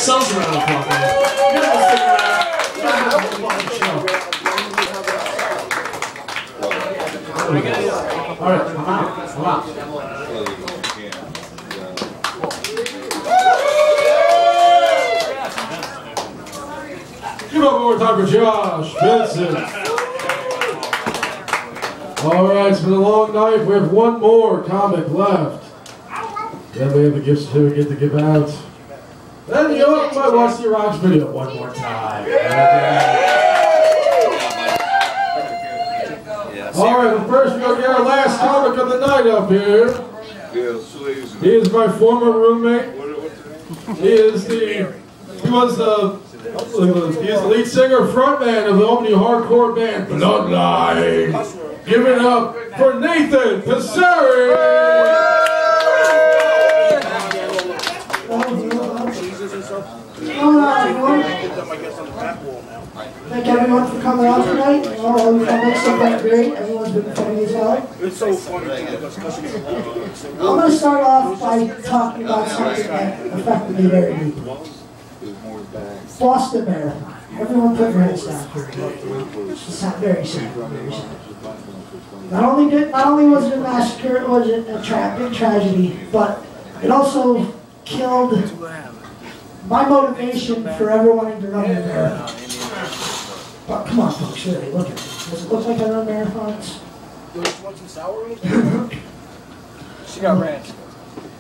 yourselves a round of applause. All right, I'm out. Give up one more time for Josh Benson. All right, it's been a long night. We have one more comic left. Then we have a gift certificate to give out. Then you might watch the Rocks video one more time. All right, well, first we're going to get our last comic of the night up here. He is my former roommate. He was the lead singer, frontman of the opening hardcore band Bloodline. Give it up for Nathan Passeri! Thank everyone for coming out tonight. All the comics have been great. Everyone's been funny as hell. It's so funny. I'm going to start off by talking about something that affected me very deeply. Boston Marathon. Everyone put your hands down here. It's not very sad. Very sad. Not only was it a massacre, it was a big tragedy, but it also killed my motivation for ever wanting to run a marathon. But come on, folks, really, look at me. Does it look like I run marathons? Do you want some sour? She got ranch.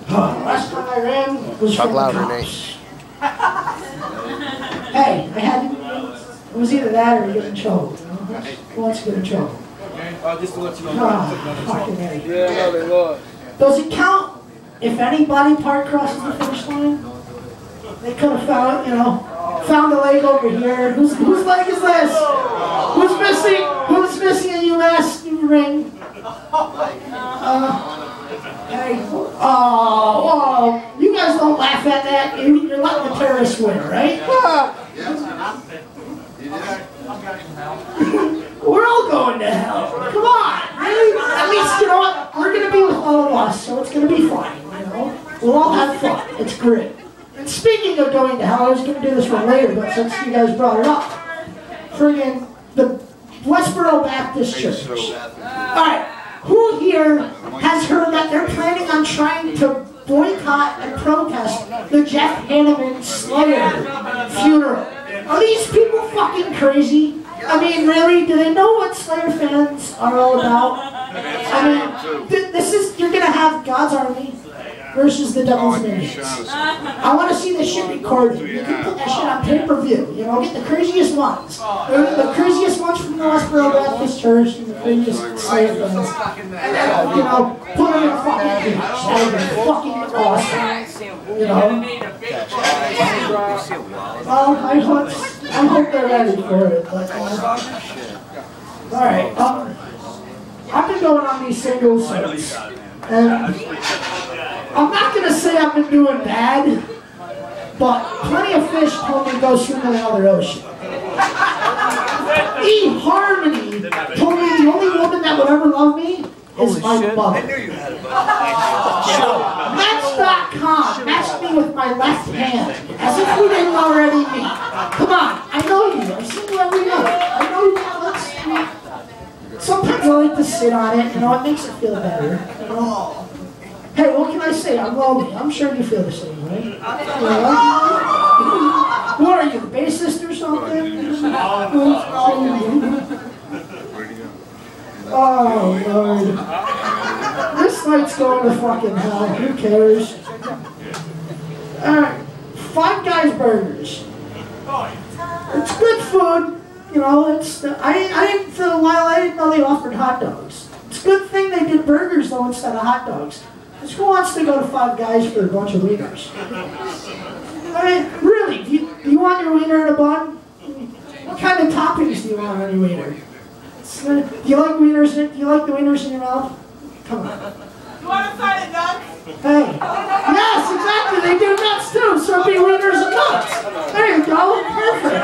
Last time I ran was from the cops. Hey, it was either that or you get in trouble. You know? Who wants to get in trouble? Just to let you know. Fucking A. Yeah, no, they was. Does it count if any body part crosses the finish line? They could have found, found a leg over here. Whose leg is this? Who's missing? Who's missing a UMass ring? Hey, oh, you guys don't laugh at that. You're letting the terrorists win, right? We're all going to hell. Come on, really? At least, you know what? We're going to be with all of us, so it's going to be fun, We'll all have fun. It's great. And speaking of going to hell, I was going to do this one later, but since you guys brought it up, friggin' the Westboro Baptist Church. Alright, who here has heard that they're planning on trying to boycott and protest the Jeff Hanneman Slayer funeral? Are these people fucking crazy? I mean, really? Do they know what Slayer fans are all about? I mean, you're going to have God's Army versus the Devil's Minions. I want to see this shit recorded. You can put that shit on pay-per-view. Get the craziest ones. The craziest ones from the Westboro Baptist Church and the craziest Slayer fans. And then, put them in a fucking cage. That would be fucking awesome. Well, I hope they're ready for it. But, alright, I've been going on these singles since. And I'm not going to say I've been doing bad, but Plenty of Fish told me to go swim in another ocean. eHarmony told me the only woman that would ever love me is my mother. Match.com matched me with my left hand, as if we didn't already meet. Come on, I know you. I've seen you every night. I know you. Sometimes I like to sit on it, it makes it feel better. Hey, what can I say? I'm lonely. I'm sure you feel the same, right? What are you, the bassist or something? Oh, Lord. This night's going to fucking hell. Who cares? Alright. Five Guys Burgers. It's good food. I didn't for a while. I didn't know they offered hot dogs. It's a good thing they did burgers though instead of hot dogs. Because who wants to go to Five Guys for a bunch of wieners? I mean, really? Do you want your wiener in a bun? What kind of toppings do you want on your wiener? Do you like wieners? Do you like the wieners in your mouth? Come on. You want a side of nuts? Hey. Yes, exactly. They do nuts too. So it'll be wieners and nuts. There you go. Perfect.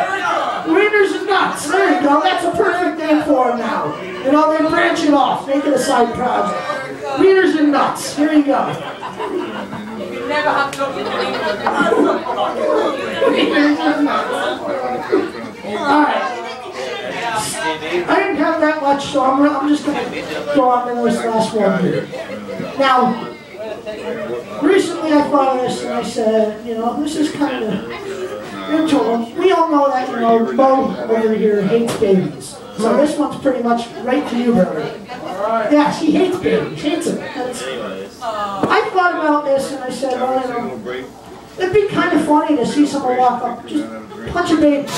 Wieners and nuts. There you go. That's a perfect name for them now. They branch it off. Make it a side project. Wieners and nuts. Here you go. You never have to go to the Alright. I didn't have that much, so I'm just going to go on to this last one here. Now, recently I thought of this and I said, you know, this is kind of into we all know that, you know, Mo over here hates babies. So this one's pretty much right to you, brother. Yeah, she hates babies. She hates them. I thought about this and I said, well, you know, it'd be kind of funny to see someone walk up, just punch a baby.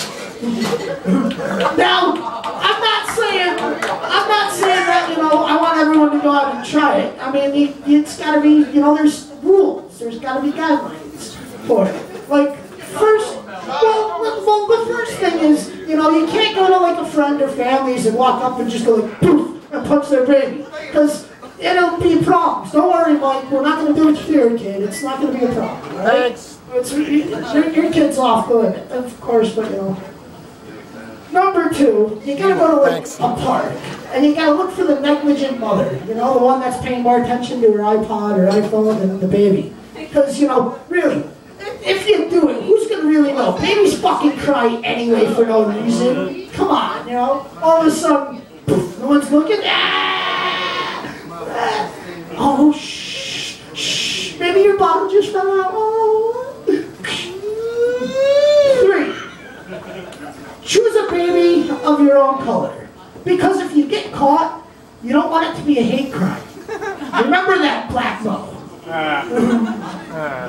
Now, I'm not saying that, you know, I want everyone to go out and try it. I mean, it's got to be, you know, there's rules. There's got to be guidelines for it. Like, first, well, the first thing is, you know, you can't go to like a friend or families and walk up and just go like, poof, and punch their baby. Because it'll be problems. Don't worry, Mike, we're not going to do it here, kid. It's not going to be a problem, right? Your kid's off the limit, of course, but, you know. Number two, you gotta go to like a park, and you gotta look for the negligent mother, you know, the one that's paying more attention to her iPod or iPhone than the baby. Because, you know, really, if you do it, who's gonna really know? Babies fucking cry anyway for no reason. Come on, you know, all of a sudden, poof, no one's looking. Oh, shh, maybe your bottle just fell out. Oh. 3. Choose a baby of your own color. Because if you get caught, you don't want it to be a hate crime. Remember that, Black Mo.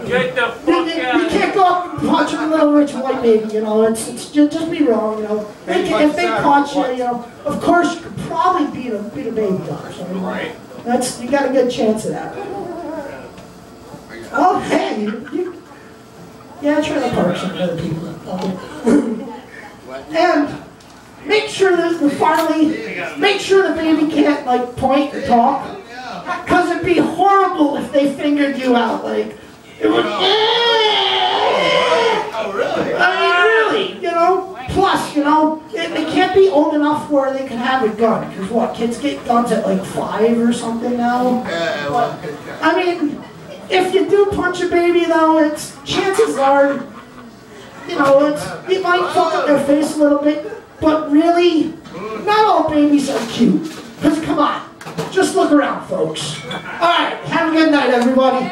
Get the fuck out. You can't go up and punch a little rich white baby, you know. It's just be wrong, you know. If they caught you, you know, of course you could probably beat a baby dog. So, Right. you got a good chance of that. Oh, hey, yeah, try to park some other people. Okay. And make sure that make sure the baby can't like point and talk, because it'd be horrible if they fingered you out. Like it would. I mean, really, you know. Plus, you know, they can't be old enough where they can have a gun. Because what, kids get guns at like 5 or something now. But, I mean, if you do punch a baby though, chances are, you know, it might fuck up their face a little bit, but really, not all babies are cute. Because come on, just look around, folks. Alright, have a good night, everybody.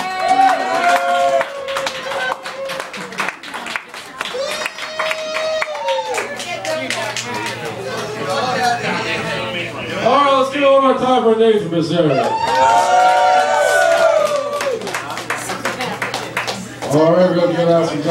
Alright, let's get one more time for Nathan Missouri. Alright, we're going to get out some